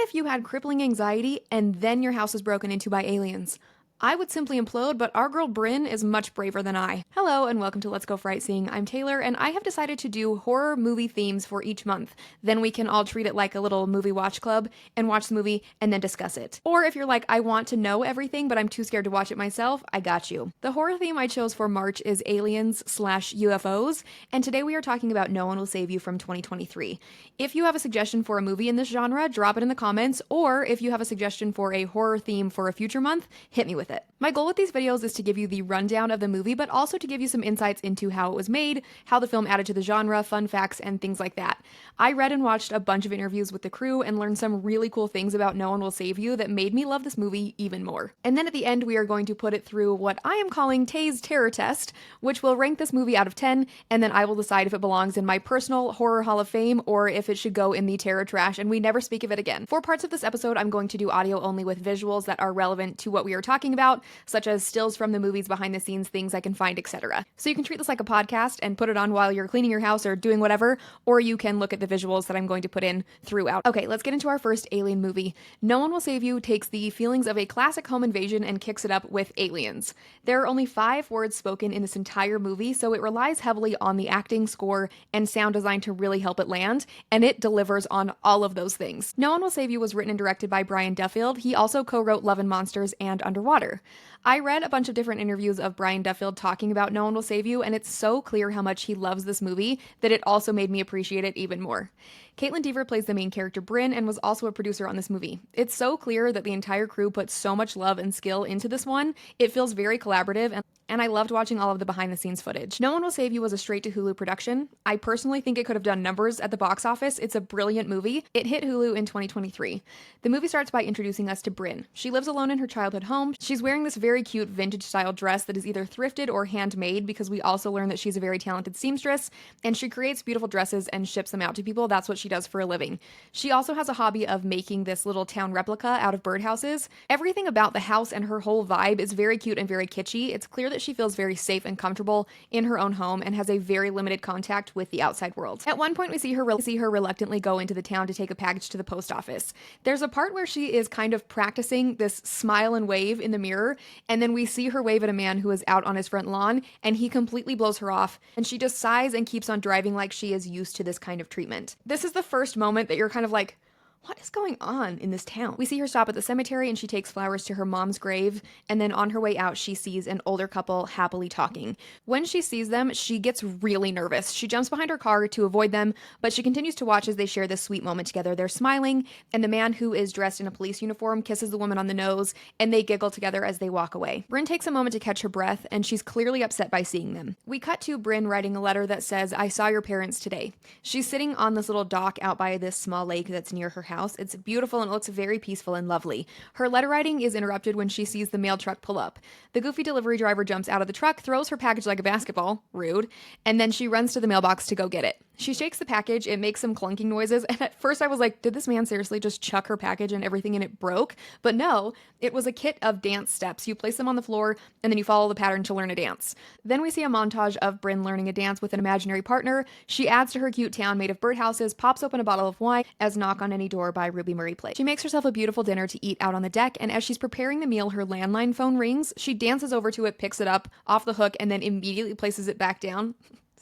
if you had crippling anxiety and then your house was broken into by aliens? I would simply implode, but our girl Bryn is much braver than I. Hello and welcome to Let's Go Frightseeing. I'm Taylor and I have decided to do horror movie themes for each month. Then we can all treat it like a little movie watch club and watch the movie and then discuss it. Or if you're like, I want to know everything but I'm too scared to watch it myself, I got you. The horror theme I chose for March is aliens/UFOs, and today we are talking about No One Will Save You from 2023. If you have a suggestion for a movie in this genre, drop it in the comments, or if you have a suggestion for a horror theme for a future month, hit me with it. My goal with these videos is to give you the rundown of the movie, but also to give you some insights into how it was made, how the film added to the genre, fun facts, and things like that. I read and watched a bunch of interviews with the crew and learned some really cool things about No One Will Save You that made me love this movie even more. And then at the end, we are going to put it through what I am calling Tay's Terror Test, which will rank this movie out of 10, and then I will decide if it belongs in my personal horror hall of fame or if it should go in the terror trash and we never speak of it again. For parts of this episode, I'm going to do audio only with visuals that are relevant to what we are talking about, such as stills from the movies, behind the scenes, things I can find, etc. So you can treat this like a podcast and put it on while you're cleaning your house or doing whatever, or you can look at the visuals that I'm going to put in throughout. Okay, let's get into our first alien movie. No One Will Save You takes the feelings of a classic home invasion and kicks it up with aliens. There are only 5 words spoken in this entire movie, so it relies heavily on the acting, score, and sound design to really help it land, and it delivers on all of those things. No One Will Save You was written and directed by Brian Duffield. He also co-wrote Love and Monsters and Underwater. I read a bunch of different interviews of Brian Duffield talking about No One Will Save You, and it's so clear how much he loves this movie that it also made me appreciate it even more. Kaitlyn Dever plays the main character Bryn and was also a producer on this movie. It's so clear that the entire crew put so much love and skill into this one. It feels very collaborative, and I loved watching all of the behind-the-scenes footage. No One Will Save You was a straight-to-Hulu production. I personally think it could have done numbers at the box office. It's a brilliant movie. It hit Hulu in 2023. The movie starts by introducing us to Bryn. She lives alone in her childhood home. She's wearing this very cute vintage-style dress that is either thrifted or handmade, because we also learn that she's a very talented seamstress, and she creates beautiful dresses and ships them out to people. That's what she does for a living. She also has a hobby of making this little town replica out of birdhouses. Everything about the house and her whole vibe is very cute and very kitschy. It's clear that she feels very safe and comfortable in her own home and has a very limited contact with the outside world. At one point, we see her reluctantly go into the town to take a package to the post office. There's a part where she is kind of practicing this smile and wave in the mirror, and then we see her wave at a man who is out on his front lawn, and he completely blows her off, and she just sighs and keeps on driving like she is used to this kind of treatment. This is the first moment that you're kind of like, what is going on in this town? We see her stop at the cemetery and she takes flowers to her mom's grave, and then on her way out she sees an older couple happily talking. When she sees them, she gets really nervous. She jumps behind her car to avoid them, but she continues to watch as they share this sweet moment together. They're smiling, and the man who is dressed in a police uniform kisses the woman on the nose, and they giggle together as they walk away. Bryn takes a moment to catch her breath, and she's clearly upset by seeing them. We cut to Bryn writing a letter that says, "I saw your parents today." She's sitting on this little dock out by this small lake that's near her house. It's beautiful and it looks very peaceful and lovely. Her letter writing is interrupted when she sees the mail truck pull up. The goofy delivery driver jumps out of the truck, throws her package like a basketball, rude, and then she runs to the mailbox to go get it. She shakes the package, it makes some clunking noises, and at first I was like, did this man seriously just chuck her package and everything in it broke? But no, it was a kit of dance steps. You place them on the floor, and then you follow the pattern to learn a dance. Then we see a montage of Bryn learning a dance with an imaginary partner. She adds to her cute town made of birdhouses, pops open a bottle of wine as Knock on Any Door by Ruby Murray plays. She makes herself a beautiful dinner to eat out on the deck, and as she's preparing the meal, her landline phone rings. She dances over to it, picks it up off the hook, and then immediately places it back down.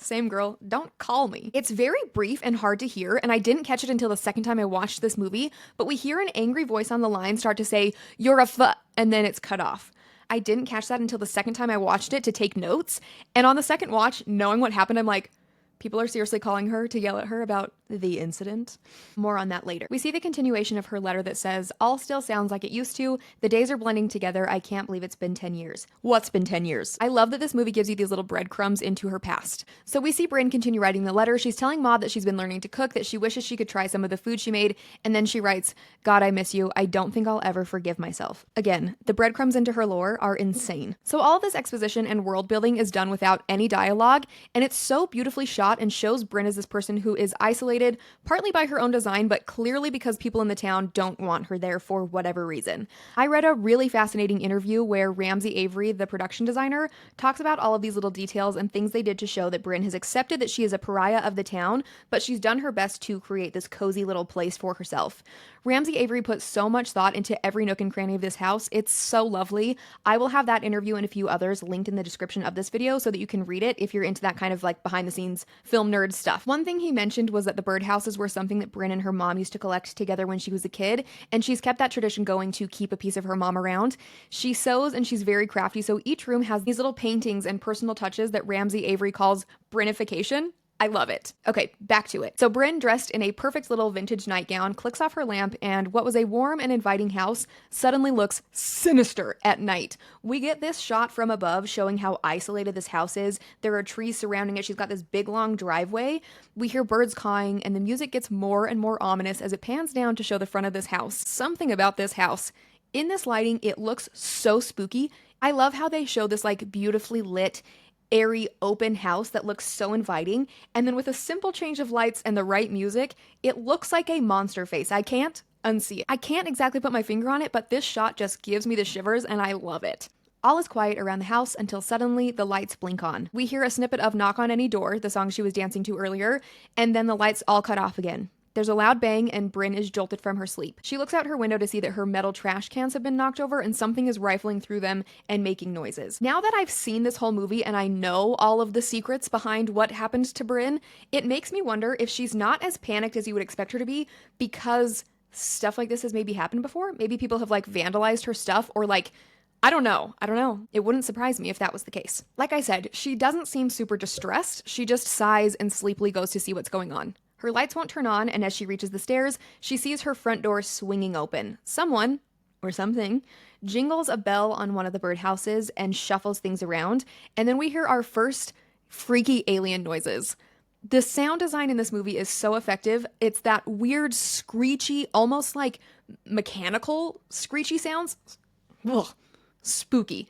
Same girl, don't call me. It's very brief and hard to hear, and I didn't catch it until the second time I watched this movie, but we hear an angry voice on the line start to say, "You're a and then it's cut off. I didn't catch that until the second time I watched it to take notes, and on the second watch, knowing what happened, I'm like, people are seriously calling her to yell at her about the incident. More on that later. We see the continuation of her letter that says, "All still sounds like it used to. The days are blending together. I can't believe it's been 10 years. What's been 10 years? I love that this movie gives you these little breadcrumbs into her past. So we see Bryn continue writing the letter. She's telling Maud that she's been learning to cook, that she wishes she could try some of the food she made, and then she writes, "God, I miss you. I don't think I'll ever forgive myself." Again, the breadcrumbs into her lore are insane. So all of this exposition and world building is done without any dialogue, and it's so beautifully shot and shows Bryn as this person who is isolated isolated, partly by her own design, but clearly because people in the town don't want her there for whatever reason. I read a really fascinating interview where Ramsay Avery, the production designer, talks about all of these little details and things they did to show that Brynn has accepted that she is a pariah of the town, but she's done her best to create this cozy little place for herself. Ramsay Avery put so much thought into every nook and cranny of this house. It's so lovely. I will have that interview and a few others linked in the description of this video so that you can read it if you're into that kind of like behind the scenes film nerd stuff. One thing he mentioned was that the birdhouses were something that Brynn and her mom used to collect together when she was a kid, and she's kept that tradition going to keep a piece of her mom around. She sews and she's very crafty, so each room has these little paintings and personal touches that Ramsay Avery calls Brynnification. I love it. Okay, back to it. So Brynn, dressed in a perfect little vintage nightgown, clicks off her lamp, and what was a warm and inviting house suddenly looks sinister at night. We get this shot from above showing how isolated this house is. There are trees surrounding it. She's got this big long driveway. We hear birds cawing, and the music gets more and more ominous as it pans down to show the front of this house. Something about this house. In this lighting, it looks so spooky. I love how they show this like beautifully lit, airy, open house that looks so inviting, and then with a simple change of lights and the right music, it looks like a monster face. I can't unsee it. I can't exactly put my finger on it, but this shot just gives me the shivers, and I love it. All is quiet around the house until suddenly the lights blink on. We hear a snippet of Knock on Any Door, the song she was dancing to earlier, and then the lights all cut off again. There's a loud bang and Brynn is jolted from her sleep. She looks out her window to see that her metal trash cans have been knocked over and something is rifling through them and making noises. Now that I've seen this whole movie and I know all of the secrets behind what happened to Brynn, it makes me wonder if she's not as panicked as you would expect her to be because stuff like this has maybe happened before. Maybe people have like vandalized her stuff or like I don't know. It wouldn't surprise me if that was the case. Like I said, she doesn't seem super distressed. She just sighs and sleepily goes to see what's going on. Her lights won't turn on, and as she reaches the stairs, she sees her front door swinging open. Someone, or something, jingles a bell on one of the birdhouses and shuffles things around, and then we hear our first freaky alien noises. The sound design in this movie is so effective. It's that weird, screechy, almost like mechanical screechy sounds. Ugh, spooky.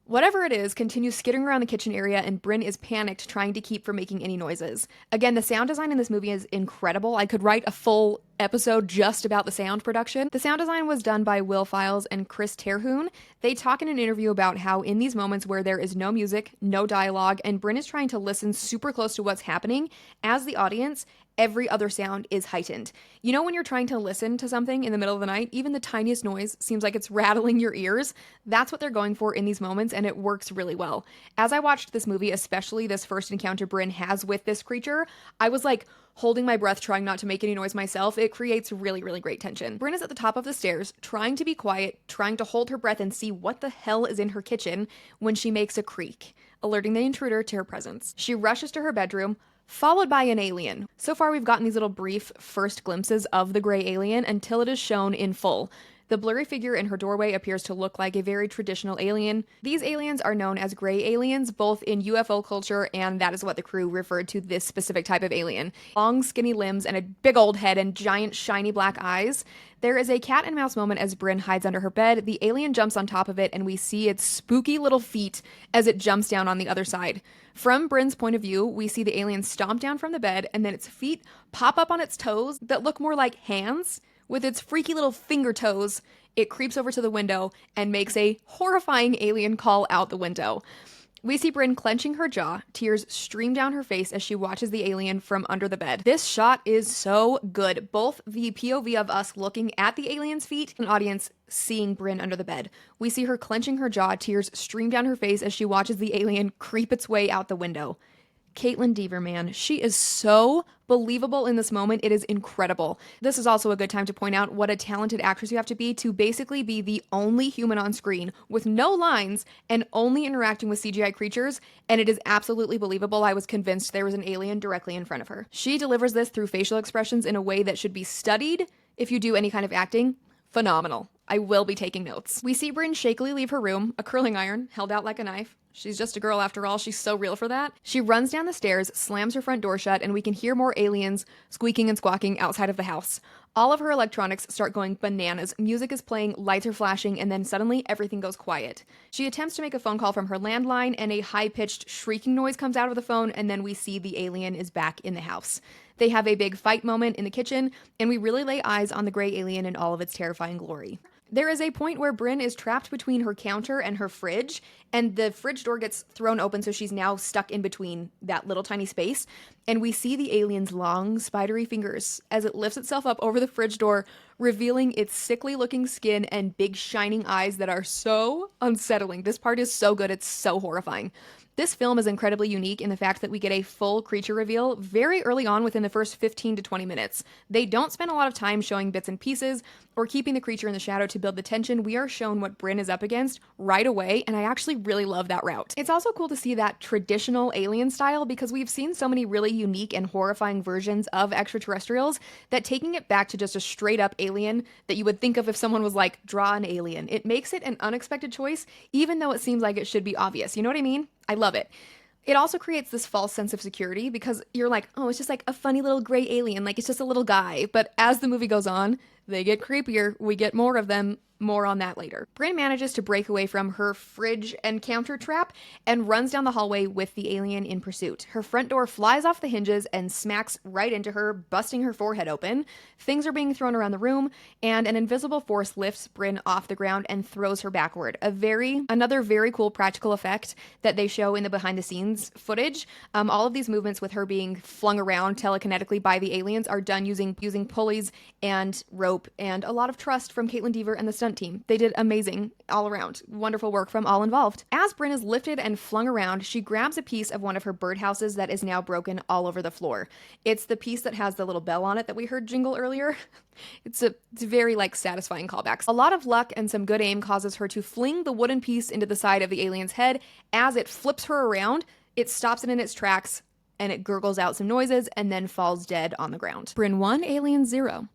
Whatever it is continues skittering around the kitchen area, and Brynn is panicked, trying to keep from making any noises. Again, the sound design in this movie is incredible. I could write a full episode just about the sound production. The sound design was done by Files and Chris Terhune. They talk in an interview about how in these moments where there is no music, no dialogue, and Brynn is trying to listen super close to what's happening, as the audience, every other sound is heightened. You know when you're trying to listen to something in the middle of the night, even the tiniest noise seems like it's rattling your ears? That's what they're going for in these moments, and it works really well. As I watched this movie, especially this first encounter Brynn has with this creature, I was like holding my breath, trying not to make any noise myself. It creates really, really great tension. Brynn is at the top of the stairs, trying to be quiet, trying to hold her breath and see what the hell is in her kitchen when she makes a creak, alerting the intruder to her presence. She rushes to her bedroom, followed by an alien. So far, we've gotten these little brief first glimpses of the gray alien until it is shown in full. The blurry figure in her doorway appears to look like a very traditional alien. These aliens are known as gray aliens, both in UFO culture, and that is what the crew referred to this specific type of alien. Long, skinny limbs and a big old head and giant, shiny black eyes. There is a cat and mouse moment as Brynn hides under her bed. The alien jumps on top of it, and we see its spooky little feet as it jumps down on the other side. From Brynn's point of view, we see the alien stomp down from the bed, and then its feet pop up on its toes that look more like hands. With its freaky little finger toes, it creeps over to the window and makes a horrifying alien call out the window. We see Brynn clenching her jaw, tears stream down her face as she watches the alien from under the bed. This shot is so good, both the POV of us looking at the alien's feet and audience seeing Brynn under the bed. We see her clenching her jaw, tears stream down her face as she watches the alien creep its way out the window. Kaitlyn Dever, man, she is so believable in this moment. It is incredible. This is also a good time to point out what a talented actress you have to basically be the only human on screen with no lines and only interacting with CGI creatures, and it is absolutely believable. I was convinced there was an alien directly in front of her. She delivers this through facial expressions in a way that should be studied if you do any kind of acting. Phenomenal. I will be taking notes. We see Brynn shakily leave her room, a curling iron held out like a knife. She's just a girl after all. She's so real for that. She runs down the stairs, slams her front door shut, and we can hear more aliens squeaking and squawking outside of the house. All of her electronics start going bananas. Music is playing, lights are flashing, and then suddenly everything goes quiet. She attempts to make a phone call from her landline, and a high-pitched shrieking noise comes out of the phone, and then we see the alien is back in the house. They have a big fight moment in the kitchen, and we really lay eyes on the gray alien in all of its terrifying glory. There is a point where Brynn is trapped between her counter and her fridge, and the fridge door gets thrown open, so she's now stuck in between that little tiny space. And we see the alien's long, spidery fingers as it lifts itself up over the fridge door, revealing its sickly looking skin and big shining eyes that are so unsettling. This part is so good, it's so horrifying. This film is incredibly unique in the fact that we get a full creature reveal very early on within the first 15 to 20 minutes. They don't spend a lot of time showing bits and pieces or keeping the creature in the shadow to build the tension. We are shown what Brynn is up against right away, and I actually really love that route. It's also cool to see that traditional alien style because we've seen so many really unique and horrifying versions of extraterrestrials that taking it back to just a straight up alien that you would think of if someone was like, draw an alien, it makes it an unexpected choice, even though it seems like it should be obvious. You know what I mean? I love it. It also creates this false sense of security because you're like, oh, it's just like a funny little gray alien, like it's just a little guy. But as the movie goes on, they get creepier. We get more of them. More on that later. Brynn manages to break away from her fridge and counter trap and runs down the hallway with the alien in pursuit. Her front door flies off the hinges and smacks right into her, busting her forehead open. Things are being thrown around the room, and an invisible force lifts Brynn off the ground and throws her backward. Another very cool practical effect that they show in the behind the scenes footage. All of these movements with her being flung around telekinetically by the aliens are done using pulleys and rope and a lot of trust from Kaitlyn Dever and the stunt team. They did amazing all around. Wonderful work from all involved. As Brynn is lifted and flung around, she grabs a piece of one of her birdhouses that is now broken all over the floor. It's the piece that has the little bell on it that we heard jingle earlier. It's very satisfying callbacks. A lot of luck and some good aim causes her to fling the wooden piece into the side of the alien's head. As it flips her around, it stops it in its tracks and it gurgles out some noises and then falls dead on the ground. Brynn 1, Alien 0.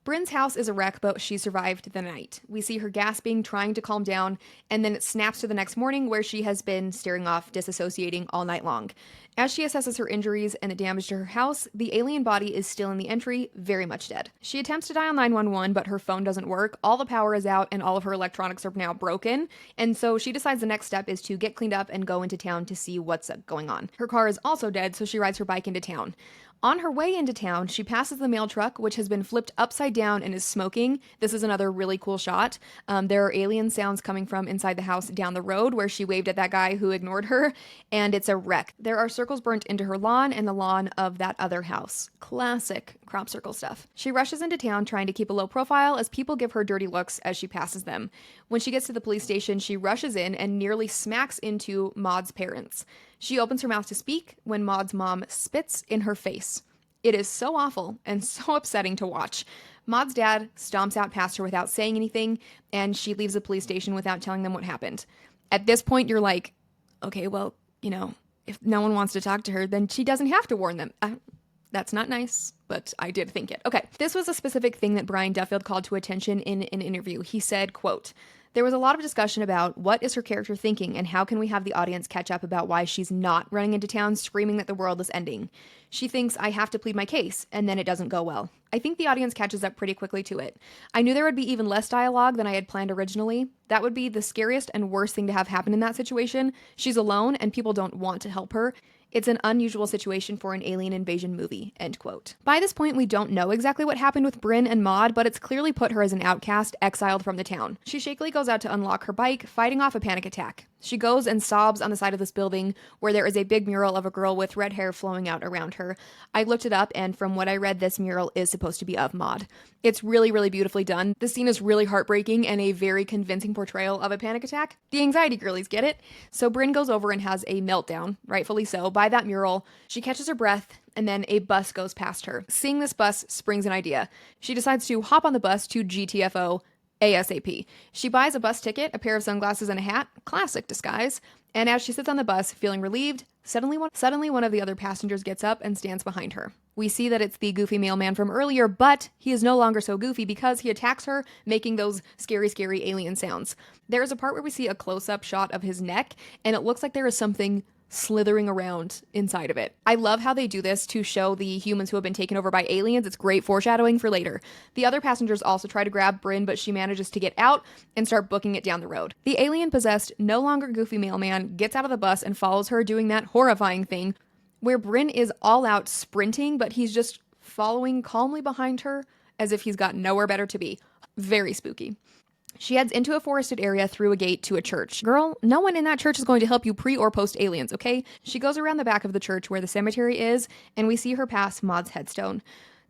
Brynn's house is a wreck, but she survived the night. We see her gasping, trying to calm down, and then it snaps to the next morning where she has been staring off, disassociating all night long. As she assesses her injuries and the damage to her house, the alien body is still in the entry, very much dead. She attempts to dial 911, but her phone doesn't work, all the power is out, and all of her electronics are now broken, and so she decides the next step is to get cleaned up and go into town to see what's going on. Her car is also dead, so she rides her bike into town. On her way into town, she passes the mail truck, which has been flipped upside down and is smoking. This is another really cool shot. There are alien sounds coming from inside the house down the road where she waved at that guy who ignored her, and it's a wreck. There are circles burnt into her lawn and the lawn of that other house. Classic crop circle stuff. She rushes into town trying to keep a low profile as people give her dirty looks as she passes them. When she gets to the police station, she rushes in and nearly smacks into Maud's parents. She opens her mouth to speak when Maud's mom spits in her face. It is so awful and so upsetting to watch. Maud's dad stomps out past her without saying anything, and she leaves the police station without telling them what happened. At this point, you're like, okay, well, if no one wants to talk to her, then she doesn't have to warn them. That's not nice, but I did think it. Okay, this was a specific thing that Brian Duffield called to attention in an interview. He said, quote, "There was a lot of discussion about what is her character thinking and how can we have the audience catch up about why she's not running into town screaming that the world is ending. She thinks I have to plead my case, and then it doesn't go well. I think the audience catches up pretty quickly to it. I knew there would be even less dialogue than I had planned originally. That would be the scariest and worst thing to have happen in that situation. She's alone and people don't want to help her. It's an unusual situation for an alien invasion movie," end quote. By this point, we don't know exactly what happened with Brynn and Maud, but it's clearly put her as an outcast, exiled from the town. She shakily goes out to unlock her bike, fighting off a panic attack. She goes and sobs on the side of this building where there is a big mural of a girl with red hair flowing out around her. I looked it up, and from what I read, this mural is supposed to be of Maud. It's really, really beautifully done. The scene is really heartbreaking and a very convincing portrayal of a panic attack. The anxiety girlies get it. So Brynn goes over and has a meltdown, rightfully so, by that mural. She catches her breath, and then a bus goes past her. Seeing this bus springs an idea. She decides to hop on the bus to GTFO ASAP. She buys a bus ticket, a pair of sunglasses, and a hat. Classic disguise. And as she sits on the bus, feeling relieved, suddenly one of the other passengers gets up and stands behind her. We see that it's the goofy mailman from earlier, but he is no longer so goofy because he attacks her, making those scary, scary alien sounds. There is a part where we see a close-up shot of his neck, and it looks like there is something slithering around inside of it. I love how they do this to show the humans who have been taken over by aliens. It's great foreshadowing for later. The other passengers also try to grab Brynn, but she manages to get out and start booking it down the road. The alien-possessed, no longer goofy mailman gets out of the bus and follows her, doing that horrifying thing where Brynn is all out sprinting, but he's just following calmly behind her as if he's got nowhere better to be. Very spooky. She heads into a forested area through a gate to a church. Girl, no one in that church is going to help you pre or post aliens, okay? She goes around the back of the church where the cemetery is, and we see her pass Maud's headstone.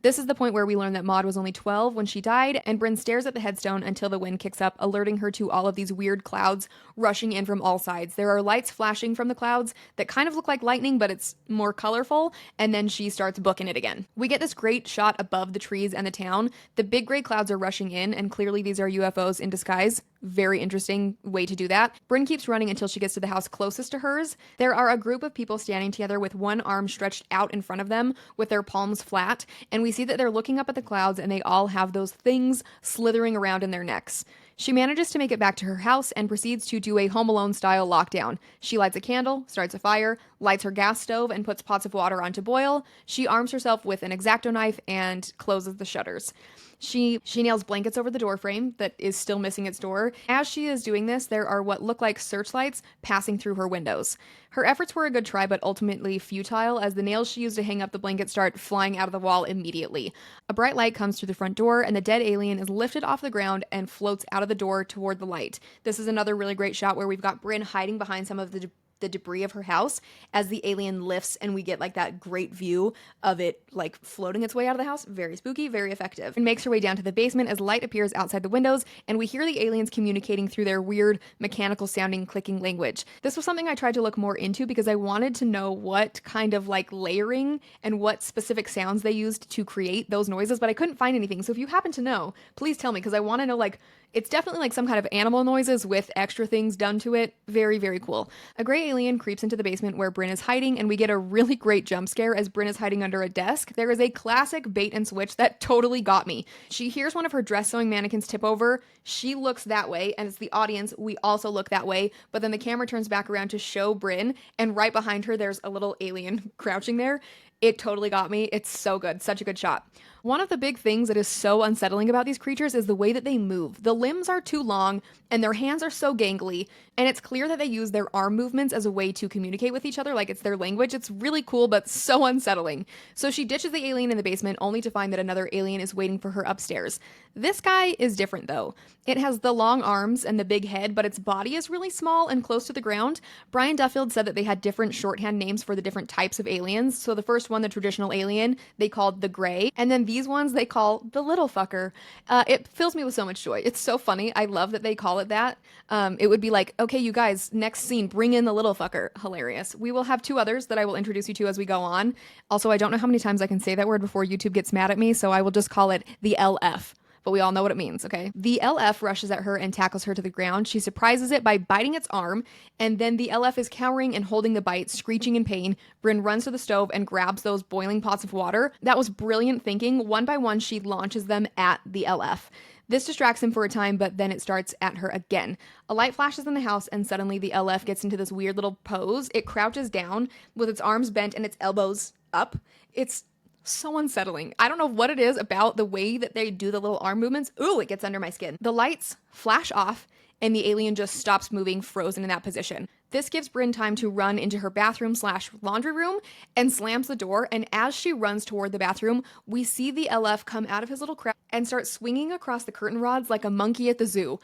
This is the point where we learn that Maud was only 12 when she died, and Bryn stares at the headstone until the wind kicks up, alerting her to all of these weird clouds rushing in from all sides. There are lights flashing from the clouds that kind of look like lightning, but it's more colorful, and then she starts booking it again. We get this great shot above the trees and the town. The big gray clouds are rushing in, and clearly these are UFOs in disguise. Very interesting way to do that. Bryn keeps running until she gets to the house closest to hers. There are a group of people standing together with one arm stretched out in front of them with their palms flat, and we see that they're looking up at the clouds and they all have those things slithering around in their necks. She manages to make it back to her house and proceeds to do a Home Alone style lockdown. She lights a candle, starts a fire, lights her gas stove, and puts pots of water on to boil. She arms herself with an X-Acto knife and closes the shutters. She nails blankets over the door frame that is still missing its door. As she is doing this, there are what look like searchlights passing through her windows. Her efforts were a good try, but ultimately futile, as the nails she used to hang up the blanket start flying out of the wall immediately. A bright light comes through the front door, and the dead alien is lifted off the ground and floats out of the door toward the light. This is another really great shot where we've got Bryn hiding behind some of the debris of her house as the alien lifts, and we get like that great view of it like floating its way out of the house. Very spooky, very effective. And makes her way down to the basement as light appears outside the windows, and we hear the aliens communicating through their weird mechanical sounding clicking language. This was something I tried to look more into because I wanted to know what kind of like layering and what specific sounds they used to create those noises, but I couldn't find anything. So if you happen to know, please tell me, because I want to know, like, it's definitely like some kind of animal noises with extra things done to it. Very, very cool. A gray alien creeps into the basement where Bryn is hiding, and we get a really great jump scare as Bryn is hiding under a desk. There is a classic bait and switch that totally got me. She hears one of her dress sewing mannequins tip over. She looks that way, and as the audience, we also look that way, but then the camera turns back around to show Bryn, and right behind her, there's a little alien crouching there. It totally got me. It's so good. Such a good shot. One of the big things that is so unsettling about these creatures is the way that they move. The limbs are too long and their hands are so gangly, and it's clear that they use their arm movements as a way to communicate with each other, like it's their language. It's really cool, but so unsettling. So she ditches the alien in the basement only to find that another alien is waiting for her upstairs. This guy is different though. It has the long arms and the big head, but its body is really small and close to the ground. Brian Duffield said that they had different shorthand names for the different types of aliens. So the first one, the traditional alien, they called the gray, and then these ones they call the little fucker. It fills me with so much joy. It's so funny. I love that they call it that. It would be like, okay, you guys, next scene, bring in the little fucker. Hilarious. We will have two others that I will introduce you to as we go on. Also, I don't know how many times I can say that word before YouTube gets mad at me, so I will just call it the LF. But we all know what it means, okay? The LF rushes at her and tackles her to the ground. She surprises it by biting its arm, and then the LF is cowering and holding the bite, screeching in pain. Bryn runs to the stove and grabs those boiling pots of water. That was brilliant thinking. One by one, she launches them at the LF. This distracts him for a time, but then it starts at her again. A light flashes in the house, and suddenly the LF gets into this weird little pose. It crouches down with its arms bent and its elbows up. It's so unsettling. I don't know what it is about the way that they do the little arm movements. Ooh, it gets under my skin. The lights flash off, and the alien just stops moving, frozen in that position. This gives Bryn time to run into her bathroom/laundry room and slams the door, and as she runs toward the bathroom, we see the LF come out of his little crouch and start swinging across the curtain rods like a monkey at the zoo.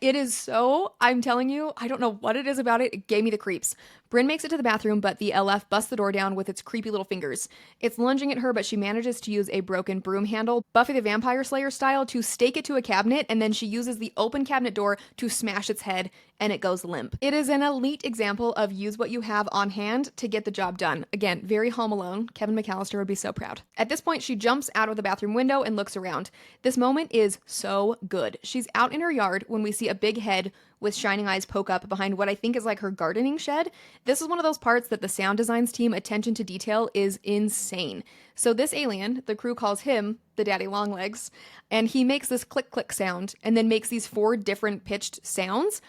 It is so, I'm telling you, I don't know what it is about it. It gave me the creeps. Bryn makes it to the bathroom, but the LF busts the door down with its creepy little fingers. It's lunging at her, but she manages to use a broken broom handle, Buffy the Vampire Slayer style, to stake it to a cabinet, and then she uses the open cabinet door to smash its head, and it goes limp. It is an elite example of use what you have on hand to get the job done. Again, very Home Alone. Kevin McAllister would be so proud. At this point, she jumps out of the bathroom window and looks around. This moment is so good. She's out in her yard when we see a big head with shining eyes poke up behind what I think is like her gardening shed. This is one of those parts that the sound designs team attention to detail is insane. So this alien, the crew calls him the Daddy Longlegs, and he makes this click click sound and then makes these 4 different pitched sounds.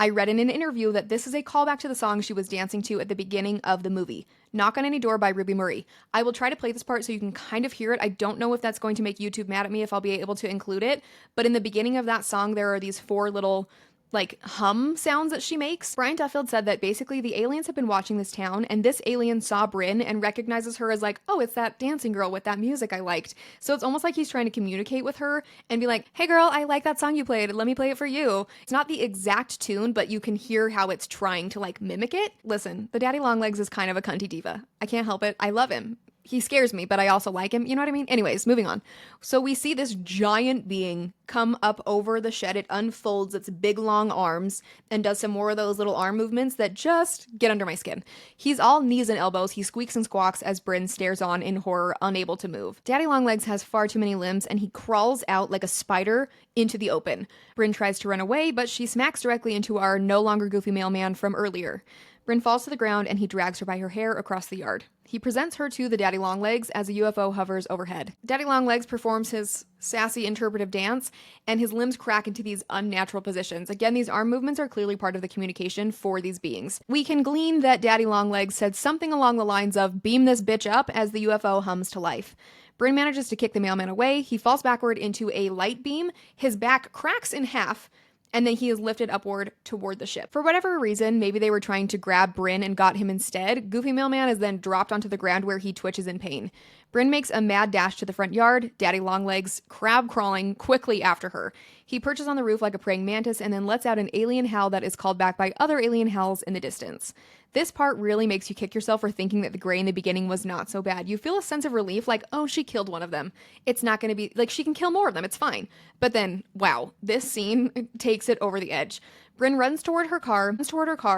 I read in an interview that this is a callback to the song she was dancing to at the beginning of the movie, Knock on Any Door by Ruby Murray. I will try to play this part so you can kind of hear it. I don't know if that's going to make YouTube mad at me if I'll be able to include it, but in the beginning of that song, there are these 4 little like hum sounds that she makes. Brian Duffield said that basically the aliens have been watching this town, and this alien saw Bryn and recognizes her as like, oh, it's that dancing girl with that music I liked. So it's almost like he's trying to communicate with her and be like, hey girl, I like that song you played, let me play it for you. It's not the exact tune, but you can hear how it's trying to like mimic it. Listen, the Daddy Longlegs is kind of a cunty diva. I can't help it. I love him. He scares me, but I also like him. You know what I mean? Anyways, moving on. So we see this giant being come up over the shed. It unfolds its big long arms and does some more of those little arm movements that just get under my skin. He's all knees and elbows. He squeaks and squawks as Bryn stares on in horror, unable to move. Daddy Longlegs has far too many limbs, and he crawls out like a spider into the open. Bryn tries to run away, but she smacks directly into our no longer goofy mailman from earlier. Bryn falls to the ground and he drags her by her hair across the yard. He presents her to the Daddy Longlegs as a UFO hovers overhead. Daddy Longlegs performs his sassy interpretive dance, and his limbs crack into these unnatural positions. Again, these arm movements are clearly part of the communication for these beings. We can glean that Daddy Longlegs said something along the lines of, beam this bitch up, as the UFO hums to life. Bryn manages to kick the mailman away. He falls backward into a light beam. His back cracks in half, and then he is lifted upward toward the ship. For whatever reason, maybe they were trying to grab Bryn and got him instead. Goofy Mailman is then dropped onto the ground where he twitches in pain. Bryn makes a mad dash to the front yard, Daddy Longlegs crab crawling quickly after her. He perches on the roof like a praying mantis and then lets out an alien howl that is called back by other alien howls in the distance. This part really makes you kick yourself for thinking that the gray in the beginning was not so bad. You feel a sense of relief, like, oh, she killed one of them. It's not going to be, like, she can kill more of them, it's fine. But then, wow, this scene takes it over the edge. Bryn runs toward her car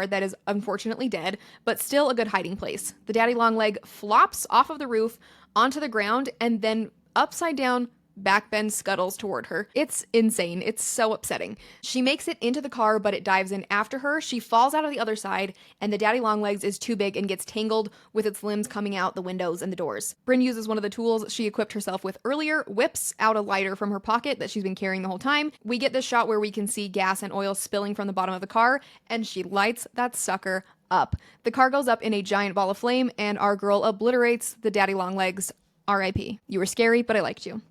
that is unfortunately dead, but still a good hiding place. The Daddy Longleg flops off of the roof onto the ground and then upside down backbend scuttles toward her. It's insane. It's so upsetting. She makes it into the car, but it dives in after her. She falls out of the other side, and the Daddy Longlegs is too big and gets tangled with its limbs coming out the windows and the doors. Bryn uses one of the tools she equipped herself with earlier, whips out a lighter from her pocket that she's been carrying the whole time. We get this shot where we can see gas and oil spilling from the bottom of the car, and she lights that sucker up. The car goes up in a giant ball of flame, and our girl obliterates the Daddy Longlegs. R.I.P. You were scary, but I liked you.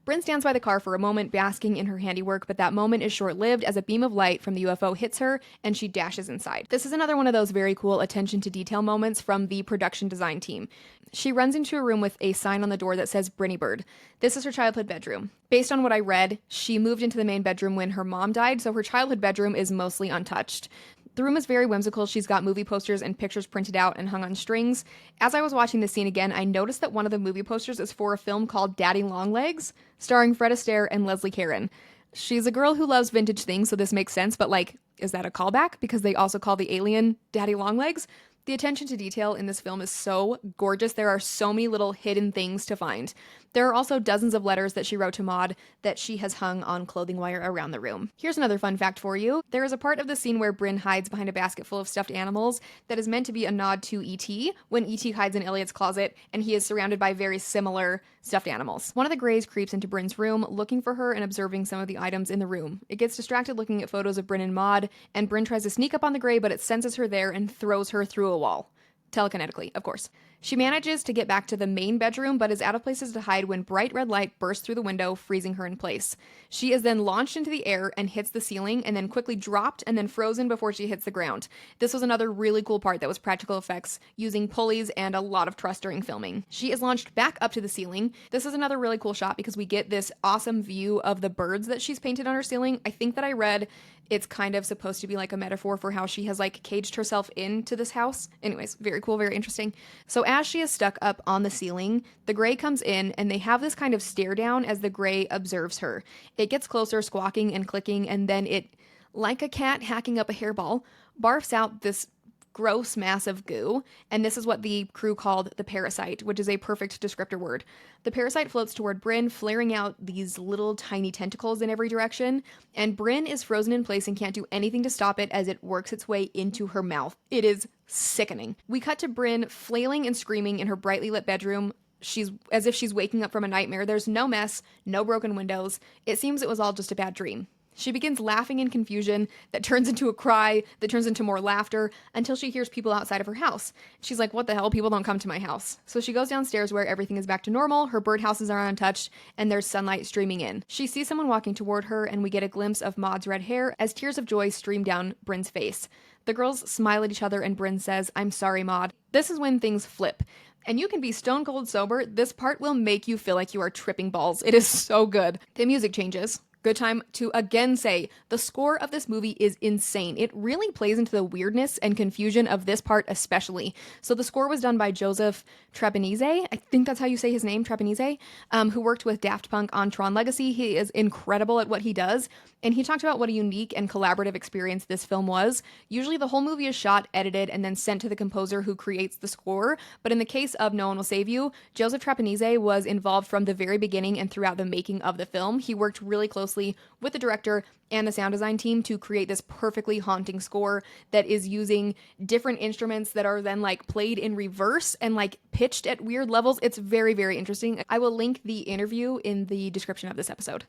Bryn stands by the car for a moment, basking in her handiwork, but that moment is short-lived as a beam of light from the UFO hits her and she dashes inside. This is another one of those very cool attention to detail moments from the production design team. She runs into a room with a sign on the door that says Brinny Bird. This is her childhood bedroom. Based on what I read, she moved into the main bedroom when her mom died, so her childhood bedroom is mostly untouched. The room is very whimsical. She's got movie posters and pictures printed out and hung on strings. As I was watching this scene again, I noticed that one of the movie posters is for a film called Daddy Longlegs, starring Fred Astaire and Leslie Caron. She's a girl who loves vintage things, so this makes sense, but like, is that a callback? Because they also call the alien Daddy Longlegs? The attention to detail in this film is so gorgeous. There are so many little hidden things to find. There are also dozens of letters that she wrote to Maud that she has hung on clothing wire around the room. Here's another fun fact for you. There is a part of the scene where Bryn hides behind a basket full of stuffed animals that is meant to be a nod to E.T. when E.T. hides in Elliot's closet and he is surrounded by very similar stuffed animals. One of the Greys creeps into Bryn's room looking for her and observing some of the items in the room. It gets distracted looking at photos of Bryn and Maud, and Bryn tries to sneak up on the Grey, but it senses her there and throws her through a wall. Telekinetically, of course. She manages to get back to the main bedroom, but is out of places to hide when bright red light bursts through the window, freezing her in place. She is then launched into the air and hits the ceiling, and then quickly dropped and then frozen before she hits the ground. This was another really cool part that was practical effects, using pulleys and a lot of trust during filming. She is launched back up to the ceiling. This is another really cool shot because we get this awesome view of the birds that she's painted on her ceiling. I think that I read it's kind of supposed to be like a metaphor for how she has like caged herself into this house. Anyways, very cool, very interesting. So as she is stuck up on the ceiling, the Grey comes in and they have this kind of stare down as the Grey observes her. It gets closer, squawking and clicking, and then it, like a cat hacking up a hairball, barfs out this gross mass of goo, and this is what the crew called the parasite, which is a perfect descriptor word. The parasite floats toward Bryn, flaring out these little tiny tentacles in every direction, and Bryn is frozen in place and can't do anything to stop it as it works its way into her mouth. It is sickening. We cut to Bryn flailing and screaming in her brightly lit bedroom. She's as if she's waking up from a nightmare. There's no mess, no broken windows. It seems it was all just a bad dream. She begins laughing in confusion that turns into a cry, that turns into more laughter, until she hears people outside of her house. She's like, what the hell? People don't come to my house. So she goes downstairs where everything is back to normal, her birdhouses are untouched, and there's sunlight streaming in. She sees someone walking toward her, and we get a glimpse of Maud's red hair as tears of joy stream down Bryn's face. The girls smile at each other, and Bryn says, I'm sorry, Maud. This is when things flip. And you can be stone cold sober. This part will make you feel like you are tripping balls. It is so good. The music changes. Good time to again say the score of this movie is insane. It really plays into the weirdness and confusion of this part especially. So the score was done by Joseph Trapanese, I think that's how you say his name, Trapanese, who worked with Daft Punk on Tron Legacy. He is incredible at what he does, and he talked about what a unique and collaborative experience this film was. Usually the whole movie is shot, edited, and then sent to the composer who creates the score, but in the case of No One Will Save You, Joseph Trapanese was involved from the very beginning and throughout the making of the film. He worked really closely with the director and the sound design team to create this perfectly haunting score that is using different instruments that are then like played in reverse and like pitched at weird levels. It's very, very interesting. I will link the interview in the description of this episode.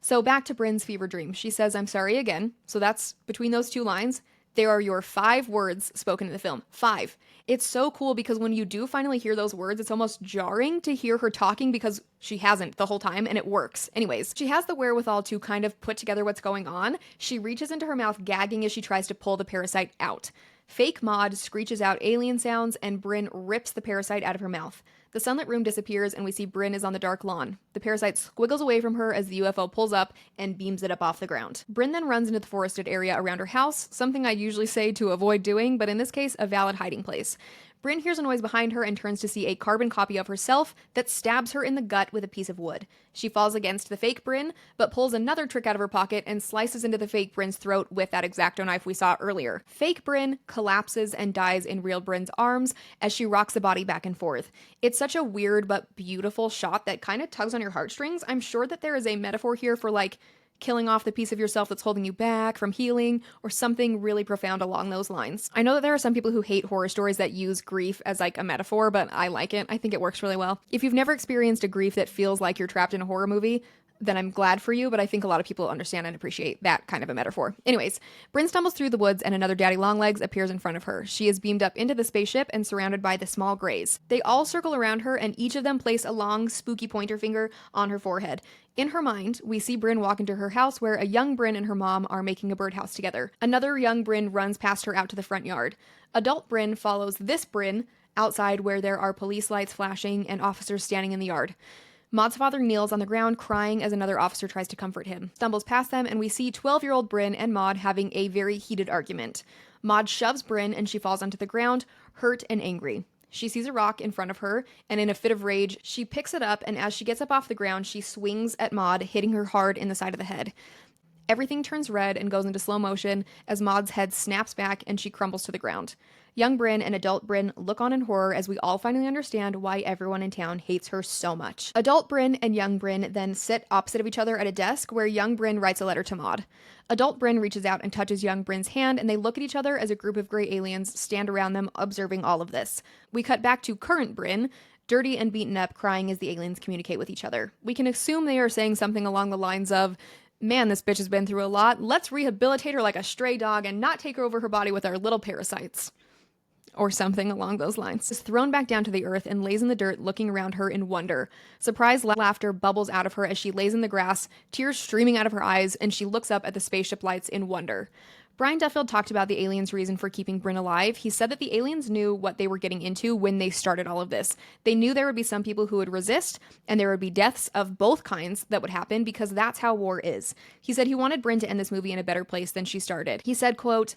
So back to Bryn's fever dream. She says, I'm sorry again. So that's between those two lines. There are your 5 words spoken in the film. 5. It's so cool because when you do finally hear those words, it's almost jarring to hear her talking because she hasn't the whole time, and it works. Anyways, she has the wherewithal to kind of put together what's going on. She reaches into her mouth, gagging as she tries to pull the parasite out. Fake Maud screeches out alien sounds, and Bryn rips the parasite out of her mouth. The sunlit room disappears, and we see Bryn is on the dark lawn. The parasite squiggles away from her as the UFO pulls up and beams it up off the ground. Bryn then runs into the forested area around her house, something I usually say to avoid doing, but in this case, a valid hiding place. Bryn hears a noise behind her and turns to see a carbon copy of herself that stabs her in the gut with a piece of wood. She falls against the fake Bryn, but pulls another trick out of her pocket and slices into the fake Bryn's throat with that X-Acto knife we saw earlier. Fake Bryn collapses and dies in real Bryn's arms as she rocks the body back and forth. It's such a weird but beautiful shot that kind of tugs on your heartstrings. I'm sure that there is a metaphor here for like killing off the piece of yourself that's holding you back from healing, or something really profound along those lines. I know that there are some people who hate horror stories that use grief as like a metaphor, but I like it. I think it works really well. If you've never experienced a grief that feels like you're trapped in a horror movie, then I'm glad for you, but I think a lot of people understand and appreciate that kind of a metaphor. Anyways, Bryn stumbles through the woods and another daddy longlegs appears in front of her. She is beamed up into the spaceship and surrounded by the small grays. They all circle around her, and each of them place a long, spooky pointer finger on her forehead. In her mind, we see Bryn walk into her house where a young Bryn and her mom are making a birdhouse together. Another young Bryn runs past her out to the front yard. Adult Bryn follows this Bryn outside where there are police lights flashing and officers standing in the yard. Maud's father kneels on the ground crying as another officer tries to comfort him. Stumbles past them, and we see 12-year-old Bryn and Maud having a very heated argument. Maud shoves Bryn and she falls onto the ground, hurt and angry. She sees a rock in front of her, and in a fit of rage, she picks it up, and as she gets up off the ground, she swings at Maud, hitting her hard in the side of the head. Everything turns red and goes into slow motion as Maud's head snaps back and she crumbles to the ground. Young Bryn and adult Bryn look on in horror as we all finally understand why everyone in town hates her so much. Adult Bryn and young Bryn then sit opposite of each other at a desk where young Bryn writes a letter to Maud. Adult Bryn reaches out and touches young Bryn's hand, and they look at each other as a group of gray aliens stand around them observing all of this. We cut back to current Bryn, dirty and beaten up, crying as the aliens communicate with each other. We can assume they are saying something along the lines of, man, this bitch has been through a lot. Let's rehabilitate her like a stray dog and not take over her body with our little parasites. Or something along those lines. Is thrown back down to the earth and lays in the dirt, looking around her in wonder. Surprised laughter bubbles out of her as she lays in the grass, tears streaming out of her eyes, and she looks up at the spaceship lights in wonder. Brian Duffield talked about the aliens' reason for keeping Bryn alive. He said that the aliens knew what they were getting into when they started all of this. They knew there would be some people who would resist, and there would be deaths of both kinds that would happen because that's how war is. He said he wanted Bryn to end this movie in a better place than she started. He said, quote,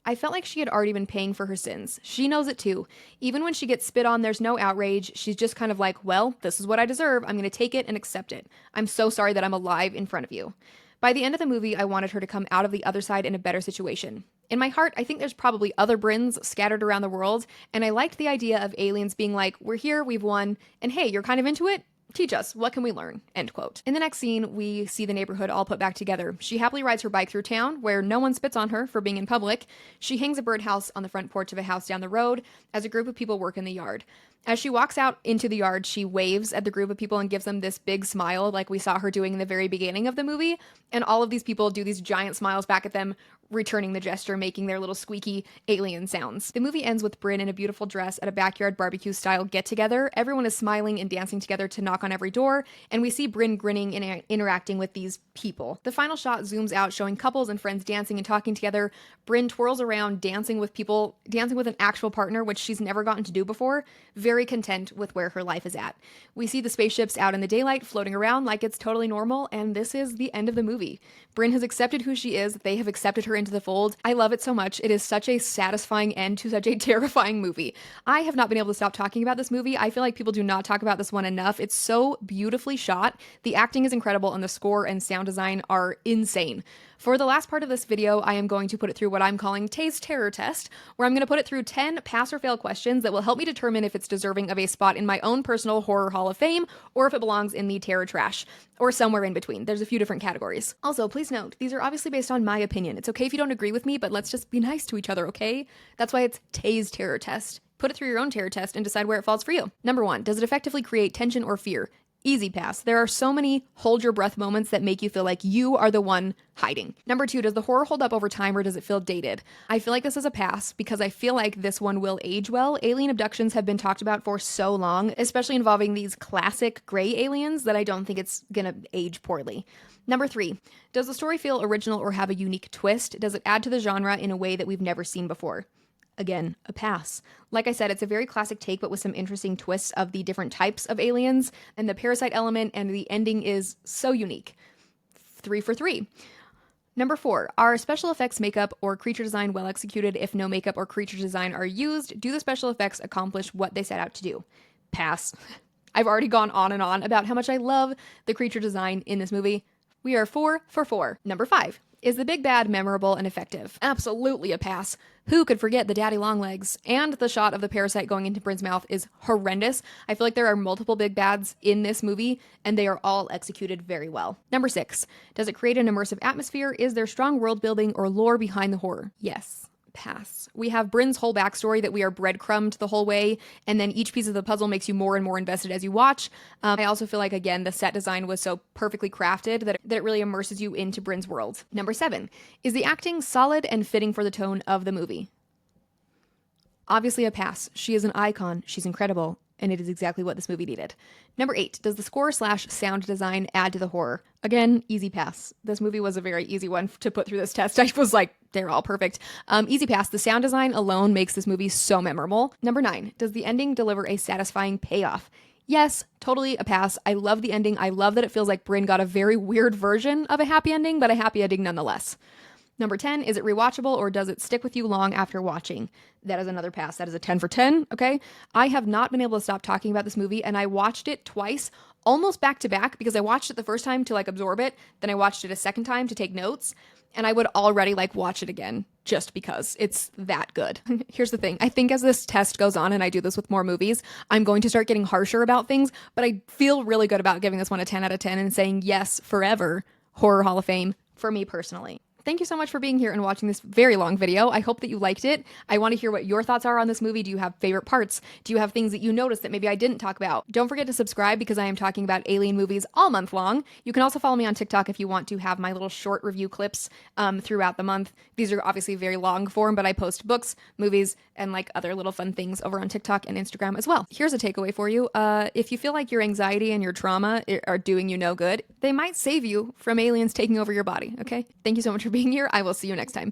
I felt like she had already been paying for her sins. She knows it too. Even when she gets spit on, there's no outrage. She's just kind of like, well, this is what I deserve. I'm going to take it and accept it. I'm so sorry that I'm alive in front of you. By the end of the movie, I wanted her to come out of the other side in a better situation. In my heart, I think there's probably other Bryns scattered around the world, and I liked the idea of aliens being like, we're here, we've won, and hey, you're kind of into it? Teach us, what can we learn? End quote. In the next scene, we see the neighborhood all put back together. She happily rides her bike through town, where no one spits on her for being in public. She hangs a birdhouse on the front porch of a house down the road as a group of people work in the yard. As she walks out into the yard, she waves at the group of people and gives them this big smile like we saw her doing in the very beginning of the movie. And all of these people do these giant smiles back at them, returning the gesture, making their little squeaky alien sounds. The movie ends with Bryn in a beautiful dress at a backyard barbecue style get together. Everyone is smiling and dancing together to knock on every door, and we see Bryn grinning and interacting with these people. The final shot zooms out, showing couples and friends dancing and talking together. Bryn twirls around, dancing with people, dancing with an actual partner, which she's never gotten to do before, very content with where her life is at. We see the spaceships out in the daylight floating around like it's totally normal, and this is the end of the movie. Bryn has accepted who she is. They have accepted her into the fold. I love it so much. It is such a satisfying end to such a terrifying movie. I have not been able to stop talking about this movie. I feel like people do not talk about this one enough. It's so beautifully shot. The acting is incredible, and the score and sound design are insane. For the last part of this video, I am going to put it through what I'm calling Tay's Terror Test, where I'm going to put it through 10 pass or fail questions that will help me determine if it's deserving of a spot in my own personal Horror Hall of Fame, or if it belongs in the terror trash, or somewhere in between. There's a few different categories. Also, please note, these are obviously based on my opinion. It's okay if you don't agree with me, but let's just be nice to each other, okay? That's why it's Tay's Terror Test. Put it through your own terror test and decide where it falls for you. Number 1, does it effectively create tension or fear? Easy pass. There are so many hold your breath moments that make you feel like you are the one hiding. Number 2, does the horror hold up over time or does it feel dated? I feel like this is a pass because I feel like this one will age well. Alien abductions have been talked about for so long, especially involving these classic gray aliens, that I don't think it's gonna age poorly. Number 3, does the story feel original or have a unique twist? Does it add to the genre in a way that we've never seen before? Again, a pass. Like I said, it's a very classic take, but with some interesting twists of the different types of aliens, and the parasite element and the ending is so unique. 3 for 3. Number 4, are special effects, makeup, or creature design well executed? If no makeup or creature design are used, do the special effects accomplish what they set out to do? Pass. I've already gone on and on about how much I love the creature design in this movie. We are 4 for 4. Number 5, is the big bad memorable and effective? Absolutely a pass. Who could forget the daddy long legs? And the shot of the parasite going into Bryn's mouth is horrendous. I feel like there are multiple big bads in this movie, and they are all executed very well. Number 6, does it create an immersive atmosphere? Is there strong world building or lore behind the horror? Yes. Pass. We have Bryn's whole backstory that we are breadcrumbed the whole way, and then each piece of the puzzle makes you more and more invested as you watch. I also feel like, again, the set design was so perfectly crafted that it really immerses you into Bryn's world. Number 7, is the acting solid and fitting for the tone of the movie? Obviously a pass. She is an icon. She's incredible. And it is exactly what this movie needed. Number 8, does the score/sound design add to the horror? Again, easy pass. This movie was a very easy one to put through this test. I was like, they're all perfect. Easy pass. The sound design alone makes this movie so memorable. Number 9, does the ending deliver a satisfying payoff? Yes, totally a pass. I love the ending. I love that it feels like Bryn got a very weird version of a happy ending, but a happy ending nonetheless. Number 10, is it rewatchable or does it stick with you long after watching? That is another pass. That is a 10 for 10, okay? I have not been able to stop talking about this movie, and I watched it twice, almost back to back, because I watched it the first time to absorb it, then I watched it a second time to take notes, and I would already watch it again just because it's that good. Here's the thing. I think as this test goes on, and I do this with more movies, I'm going to start getting harsher about things, but I feel really good about giving this one a 10 out of 10 and saying yes, forever, Horror Hall of Fame for me personally. Thank you so much for being here and watching this very long video. I hope that you liked it. I want to hear what your thoughts are on this movie. Do you have favorite parts? Do you have things that you noticed that maybe I didn't talk about? Don't forget to subscribe because I am talking about alien movies all month long. You can also follow me on TikTok if you want to have my little short review clips throughout the month. These are obviously very long form, but I post books, movies, and other little fun things over on TikTok and Instagram as well. Here's a takeaway for you. If you feel like your anxiety and your trauma are doing you no good, they might save you from aliens taking over your body, okay? Thank you so much for being here. I will see you next time.